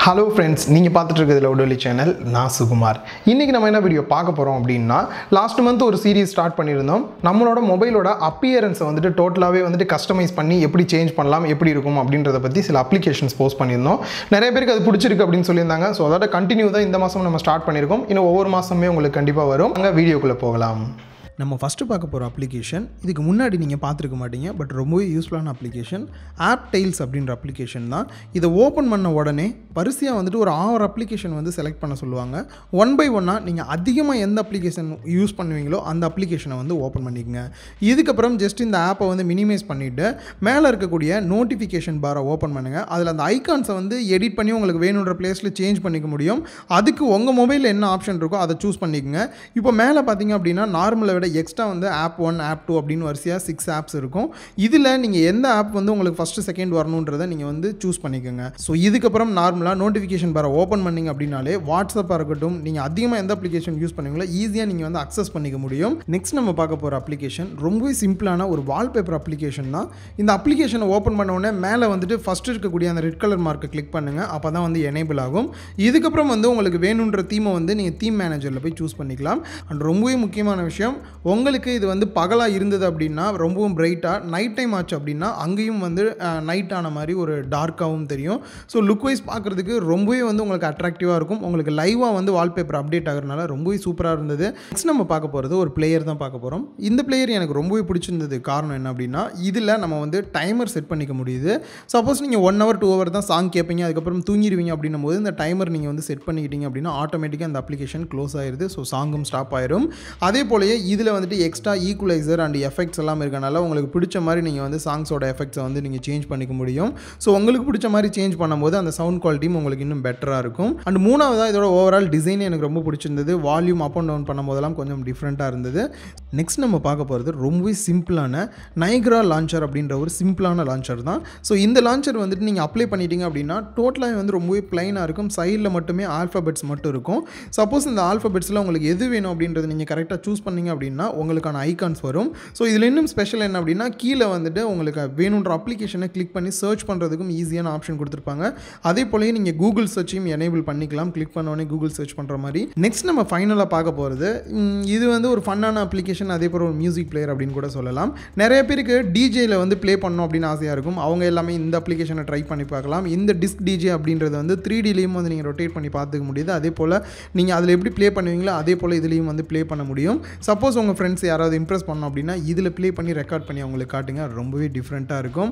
Hello friends, நீங்கள் பார்த்துட்டு இருக்கிறது லவுடோலி சேனல். நான் சுகுமார். இன்றைக்கி நம்ம என்ன வீடியோ பார்க்க போகிறோம் அப்படின்னா, லாஸ்ட் மந்த் ஒரு சீரீஸ் ஸ்டார்ட் பண்ணியிருந்தோம். நம்மளோட மொபைலோட அப்பியரன்ஸை வந்துட்டு டோட்டலாகவே வந்துட்டு கஸ்டமைஸ் பண்ணி எப்படி சேஞ்ச் பண்ணலாம், எப்படி இருக்கும் அப்படின்றத பற்றி சில அப்ளிகேஷன்ஸ் போஸ்ட் பண்ணியிருந்தோம். நிறைய பேருக்கு அது பிடிச்சிருக்கு அப்படின்னு சொல்லியிருந்தாங்க. ஸோ அதோட கண்டினியூ தான் இந்த மாதம் நம்ம ஸ்டார்ட் பண்ணியிருக்கோம். இன்னும் ஒவ்வொரு மாதமே உங்களுக்கு கண்டிப்பாக வரும். அங்கே வீடியோக்குள்ளே போகலாம். நம்ம ஃபஸ்ட்டு பார்க்க போகிற அப்ளிகேஷன் இதுக்கு முன்னாடி நீங்கள் பார்த்துருக்க மாட்டீங்க, பட் ரொம்பவே யூஸ்ஃபுல்லான அப்ளிகேஷன். ஆப் டெய்ல்ஸ் அப்படின்ற அப்ளிகேஷன் தான். இதை ஓப்பன் பண்ண உடனே வரிசையாக வந்துட்டு ஒரு 6 அப்ளிகேஷன் வந்து செலக்ட் பண்ண சொல்லுவாங்க. ஒன் பை ஒன்னாக நீங்கள் அதிகமாக எந்த அப்ளிகேஷன் யூஸ் பண்ணுவீங்களோ அந்த அப்ளிகேஷனை வந்து ஓப்பன் பண்ணிக்கங்க. இதுக்கப்புறம் ஜஸ்ட் இந்த ஆப்பை வந்து மினிமைஸ் பண்ணிவிட்டு மேலே இருக்கக்கூடிய நோட்டிஃபிகேஷன் பாரை ஓப்பன் பண்ணுங்கள். அதில் அந்த ஐகான்ஸை வந்து எடிட் பண்ணி உங்களுக்கு வேணுன்ற பிளேஸில் சேஞ்ச் பண்ணிக்க முடியும். அதுக்கு உங்கள் மொபைலில் என்ன ஆப்ஷன் இருக்கோ அதை சூஸ் பண்ணிக்கோங்க. இப்போ மேலே பார்த்தீங்க அப்படின்னா நார்மலை விட எக்ஸ்ட்ரா வந்து ஆப் 1 ஆப் 2 அப்படின்னு வரிசையாக 6 ஆப்ஸ் இருக்கும். இதில் நீங்கள் எந்த ஆப் வந்து உங்களுக்கு ஃபஸ்ட்டு செகண்ட் வரணுன்றதை நீங்கள் வந்து சூஸ் பண்ணிக்கோங்க. ஸோ இதுக்கப்புறம் நார்மலாக நோட்டிஃபிகேஷன் பாரை ஓப்பன் பண்ணிங்க அப்படின்னாலே வாட்ஸ்அப்பாக இருக்கட்டும், நீங்கள் அதிகமாக எந்த அப்ளிகேஷன் யூஸ் பண்ணுவீங்களோ ஈஸியாக நீங்கள் வந்து அக்சஸ் பண்ணிக்க முடியும். நெக்ஸ்ட் நம்ம பார்க்க போகிற அப்ளிகேஷன் ரொம்பவே சிம்பிளான ஒரு வால்பேப்பர் அப்ளிகேஷன் தான். இந்த அப்ளிகேஷனை ஓப்பன் பண்ண உடனே மேலே வந்துட்டு ஃபஸ்ட்டு இருக்கக்கூடிய அந்த ரெட் கலர் மார்க்கை கிளிக் பண்ணுங்கள். அப்போ தான் வந்து எனேபிள் ஆகும். இதுக்கப்புறம் வந்து உங்களுக்கு வேணுன்ற தீமை வந்து நீங்கள் தீம் மேனேஜரில் போய் சூஸ் பண்ணிக்கலாம். அண்ட் ரொம்பவே முக்கியமான விஷயம், உங்களுக்கு இது வந்து பகலாக இருந்தது அப்படின்னா ரொம்பவும் பிரைட்டாக, நைட் டைம் ஆச்சு அப்படின்னா அங்கேயும் வந்து நைட் ஆன மாதிரி ஒரு டார்க்காகவும் தெரியும். ஸோ லுக் வைஸ் பார்க்குறதுக்கு ரொம்பவே வந்து உங்களுக்கு அட்ராக்டிவாக இருக்கும். உங்களுக்கு லைவாக வந்து வால்பேப்பர் அப்டேட் ஆகிறதுனால ரொம்பவே சூப்பராக இருந்தது. நெக்ஸ்ட் நம்ம பார்க்க போகிறது ஒரு பிளேயர் தான் பார்க்க போகிறோம். இந்த பிளேயர் எனக்கு ரொம்பவே பிடிச்சிருந்தது. காரணம் என்ன அப்படின்னா, இதில் நம்ம வந்து டைமர் செட் பண்ணிக்க முடியுது. சப்போஸ் நீங்கள் 1 hour 2 hour தான் சாங் கேட்பீங்க, அதுக்கப்புறம் தூங்கிடுவீங்க அப்படின்னும் போது இந்த டைமர் நீங்கள் வந்து செட் பண்ணிக்கிட்டீங்க அப்படின்னா ஆட்டோமேட்டிக்காக அந்த அப்ளிகேஷன் க்ளோஸ் ஆயிடுது. ஸோ சாங்கும் ஸ்டாப் ஆயிரும். அதே போலயே இதில் வந்துட்டு எக்ஸ்ட்ரா ஈக்குவலைசர் அண்ட் எஃபெக்ட்ஸ் எல்லாம் இருக்கனால உங்களுக்கு பிடிச்ச மாதிரி நீங்கள் வந்து சாங்ஸோட எஃபெக்ட்ஸை வந்து நீங்கள் சேஞ்ச் பண்ணிக்க முடியும். ஸோ உங்களுக்கு பிடிச்ச மாதிரி சேஞ்ச் பண்ணும்போது அந்த சவுண்ட் குவாலிட்டியும் உங்களுக்கு இன்னும் பெட்டராக இருக்கும். அண்ட் மூணாவதாக இதோட ஓவரால் டிசைன் எனக்கு ரொம்ப பிடிச்சிருந்தது. வால்யூம் அப் அண்ட் டவுன் பண்ணும்போதெல்லாம் கொஞ்சம் டிஃப்ரெண்ட்டாக இருந்தது. நெக்ஸ்ட் நம்ம பார்க்க போகிறது ரொம்பவே சிம்பிளான நைக்ரா லான்ச்சர் அப்படின்ற ஒரு சிம்பிளான லான்ச்சர் தான். ஸோ இந்த லான்ச்சர் வந்துட்டு நீங்கள் அப்ளை பண்ணிட்டீங்க அப்படின்னா டோட்டலாக வந்து ரொம்பவே பிளைனாக இருக்கும். சைடில் மட்டுமே ஆல்ஃபபெட்ஸ் மட்டும் இருக்கும். சப்போஸ் இந்த ஆல்ஃபபெட்ஸில் உங்களுக்கு எது வேணும் அப்படின்றது நீங்கள் கரெக்டாக சூஸ் பண்ணிங்க அப்படின்னா உங்களுக்கான ஐகான்ஸ் வரும். ஸோ இதில் இன்னும் ஸ்பெஷல் என்ன அப்படின்னா, கீழே வந்துட்டு உங்களுக்கு வேணுன்ற அப்ளிகேஷனை கிளிக் பண்ணி சர்ச் பண்ணுறதுக்கும் ஈஸியான ஆப்ஷன் கொடுத்துருப்பாங்க. அதே போலயே நீங்கள் கூகுள் சர்ச்சையும் எனேபிள் பண்ணிக்கலாம். கிளிக் பண்ண உடனே கூகுள் சர்ச் பண்ணுற மாதிரி. நெக்ஸ்ட் நம்ம ஃபைனலாக பார்க்க போகிறது இது வந்து ஒரு ஃபன்னான அப்ளிகேஷன், அதே போல் ஒரு மியூசிக் பிளேயர் அப்படின்னு கூட சொல்லலாம். நிறைய பேருக்கு டிஜேயில் வந்து ப்ளே பண்ணணும் அப்படின்னு ஆசையாக இருக்கும். அவங்க எல்லாமே இந்த அப்ளிகேஷனை ட்ரை பண்ணி பார்க்கலாம். இந்த டிஸ்க் டிஜே அப்படின்றது வந்து 3Dலேயும் வந்து நீங்கள் ரொட்டேட் பண்ணி பார்த்துக்க முடியுது. அதே போல் நீங்கள் அதில் எப்படி ப்ளே பண்ணுவீங்களோ அதே போல் இதுலேயும் வந்து ப்ளே பண்ண முடியும். சப்போஸ் உங்கள் ஃப்ரெண்ட்ஸ் யாராவது இம்ப்ரெஸ் பண்ணோம் அப்படின்னா இதில் ப்ளே பண்ணி ரெக்கார்ட் பண்ணி அவங்களுக்கு காட்டுங்க. ரொம்பவே டிஃப்ரெண்ட்டாக இருக்கும்.